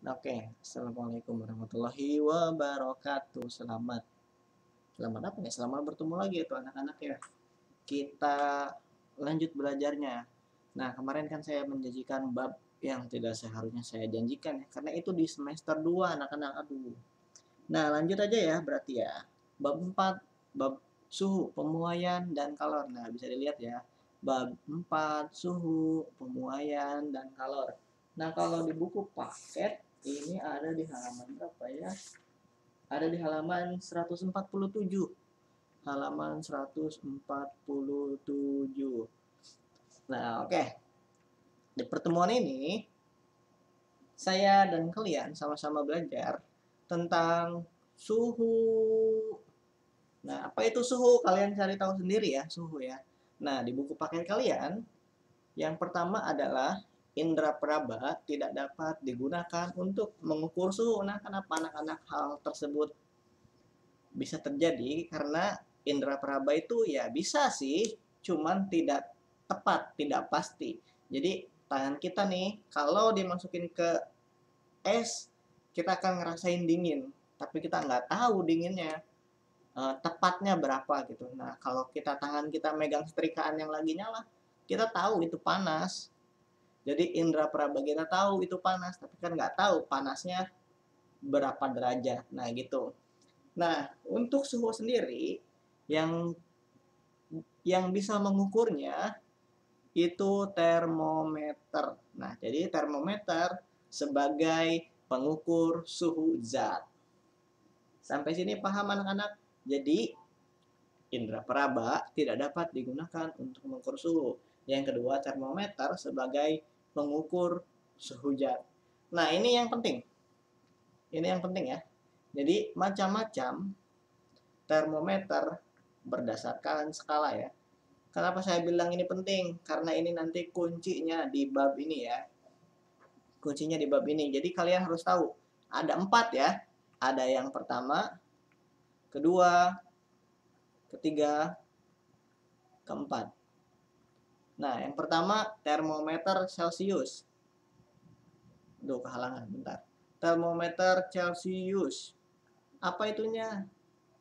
Oke, assalamualaikum warahmatullahi wabarakatuh. Selamat apa nih? Selamat bertemu lagi ya tuh anak-anak ya. Kita lanjut belajarnya. Nah, kemarin kan saya menjanjikan bab yang tidak seharusnya saya janjikan ya, karena itu di semester 2 anak-anak. Aduh. Nah, lanjut aja ya berarti ya. Bab 4, bab suhu, pemuaian dan kalor. Nah, bisa dilihat ya. Bab 4, suhu, pemuaian dan kalor. Nah, kalau di buku paket ini ada di halaman berapa ya? Ada di halaman 147. Halaman 147. Nah, oke. Di pertemuan ini saya dan kalian sama-sama belajar tentang suhu. Nah, apa itu suhu? Kalian cari tahu sendiri ya, suhu ya. Nah, di buku paket kalian, yang pertama adalah indera peraba tidak dapat digunakan untuk mengukur suhu. Nah, kenapa anak-anak hal tersebut bisa terjadi? Karena indera peraba itu ya bisa sih, cuman tidak tepat, tidak pasti. Jadi, tangan kita nih, kalau dimasukin ke es, kita akan ngerasain dingin, tapi kita nggak tahu dinginnya tepatnya berapa gitu. Nah, kalau tangan kita megang setrikaan yang lagi nyala, kita tahu itu panas. Jadi indera peraba kita tahu itu panas, tapi kan nggak tahu panasnya berapa derajat. Nah, gitu. Nah, untuk suhu sendiri yang bisa mengukurnya itu termometer. Nah, jadi termometer sebagai pengukur suhu zat. Sampai sini paham anak-anak? Jadi indera peraba tidak dapat digunakan untuk mengukur suhu. Yang kedua, termometer sebagai pengukur suhu zat. Nah, ini yang penting. Ini yang penting ya. Jadi, macam-macam termometer berdasarkan skala ya. Kenapa saya bilang ini penting? Karena ini nanti kuncinya di bab ini ya. Kuncinya di bab ini. Jadi, kalian harus tahu. Ada 4 ya. Ada yang pertama, kedua, ketiga, keempat. Nah, yang pertama termometer Celcius. Duh, kehalangan, bentar. Termometer Celcius. Apa itunya?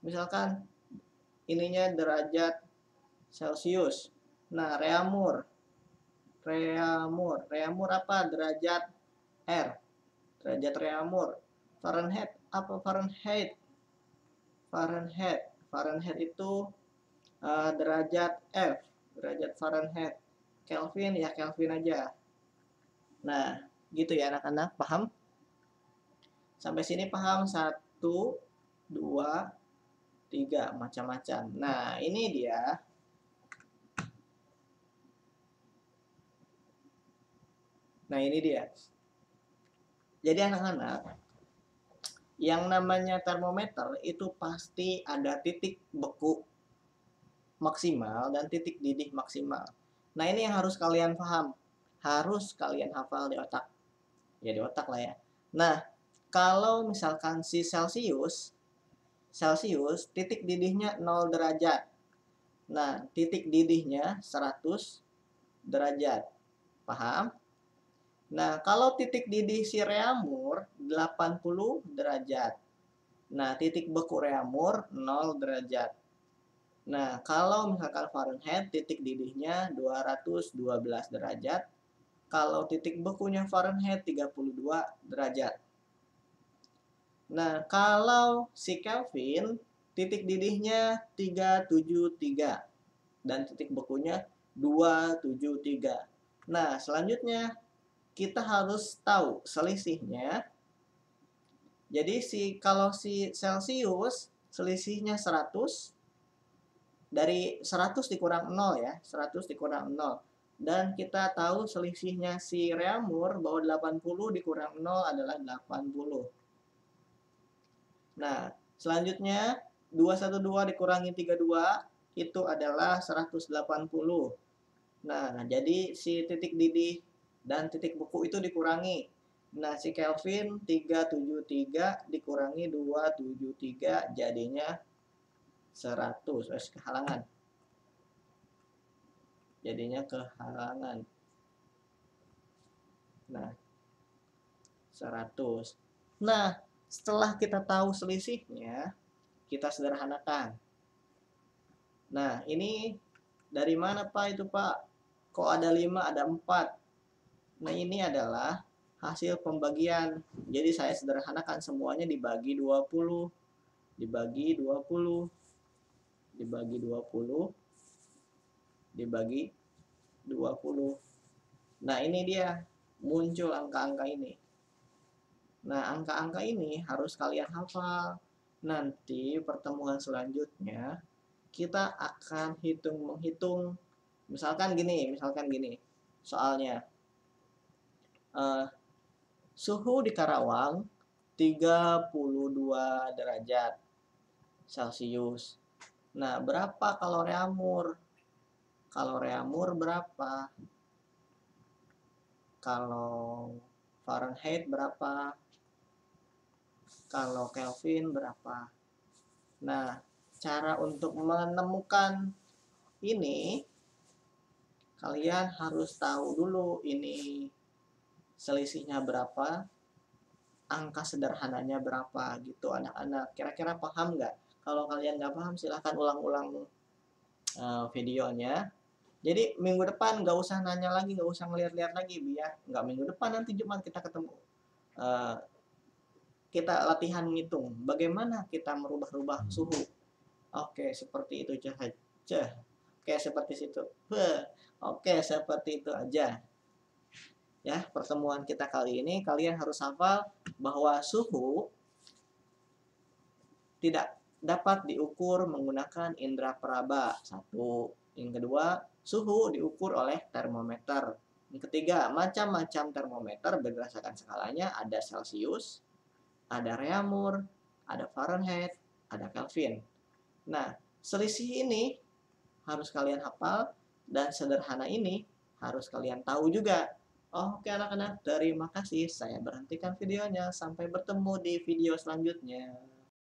Misalkan ininya derajat Celcius. Nah, reamur. Reamur apa? Derajat R. Derajat reamur. Fahrenheit apa Fahrenheit? Fahrenheit itu derajat F. Derajat Fahrenheit. Kelvin ya Kelvin aja. Nah, gitu ya anak-anak, paham? Sampai sini paham? 1, 2, 3, macam-macam. Nah, ini dia. Nah, ini dia. Jadi anak-anak, yang namanya termometer itu pasti ada titik beku maksimal dan titik didih maksimal. Nah, ini yang harus kalian paham. Harus kalian hafal di otak. Ya, di otak lah ya. Nah, kalau misalkan si Celcius titik didihnya 0 derajat. Nah, titik didihnya 100 derajat. Paham? Nah, kalau titik didih si reamur 80 derajat. Nah, titik beku reamur 0 derajat. Nah, kalau misalkan Fahrenheit titik didihnya 212 derajat. Kalau titik bekunya Fahrenheit 32 derajat. Nah, kalau si Kelvin titik didihnya 373 dan titik bekunya 273. Nah, selanjutnya kita harus tahu selisihnya. Jadi kalau si Celcius selisihnya 100, dari 100 dikurang 0 ya, 100 dikurang 0. Dan kita tahu selisihnya si reamur bahwa 80 dikurang 0 adalah 80. Nah, selanjutnya 212 dikurangi 32 itu adalah 180. Nah, jadi si titik didih dan titik beku itu dikurangi. Nah, si Kelvin 373 dikurangi 273 jadinya 100. Kehalangan. Jadinya kehalangan. Nah, 100. Nah, setelah kita tahu selisihnya, kita sederhanakan. Nah, ini dari mana Pak itu Pak? Kok ada 5, ada 4? Nah, ini adalah hasil pembagian. Jadi saya sederhanakan semuanya dibagi 20. Dibagi 20. Dibagi 20. Dibagi 20. Nah, ini dia muncul angka-angka ini. Nah, angka-angka ini harus kalian hafal. Nanti pertemuan selanjutnya kita akan menghitung. Misalkan gini. Soalnya suhu di Karawang 32 derajat Celcius. Nah, berapa kalori amur? Kalori amur berapa? Kalau Fahrenheit berapa? Kalau Kelvin berapa? Nah, cara untuk menemukan ini, kalian harus tahu dulu ini selisihnya berapa, angka sederhananya berapa gitu anak-anak. Kira-kira paham nggak? Kalau kalian nggak paham silahkan ulang-ulang videonya. Jadi minggu depan nggak usah nanya lagi, nggak usah ngeliat-liat lagi, biar nggak minggu depan, nanti Jumat kita ketemu. Kita latihan ngitung bagaimana kita merubah-rubah suhu. Oke, seperti itu saja. Oke, seperti itu. Oke, seperti itu aja. Ya, pertemuan kita kali ini kalian harus hafal bahwa suhu tidak dapat diukur menggunakan indera peraba. 1. Yang kedua, suhu diukur oleh termometer. Yang ketiga, macam-macam termometer berdasarkan skalanya, ada Celcius, ada Reaumur, ada Fahrenheit, ada Kelvin. Nah, selisih ini harus kalian hafal dan sederhana ini harus kalian tahu juga. Oke anak-anak, terima kasih. Saya berhentikan videonya. Sampai bertemu di video selanjutnya.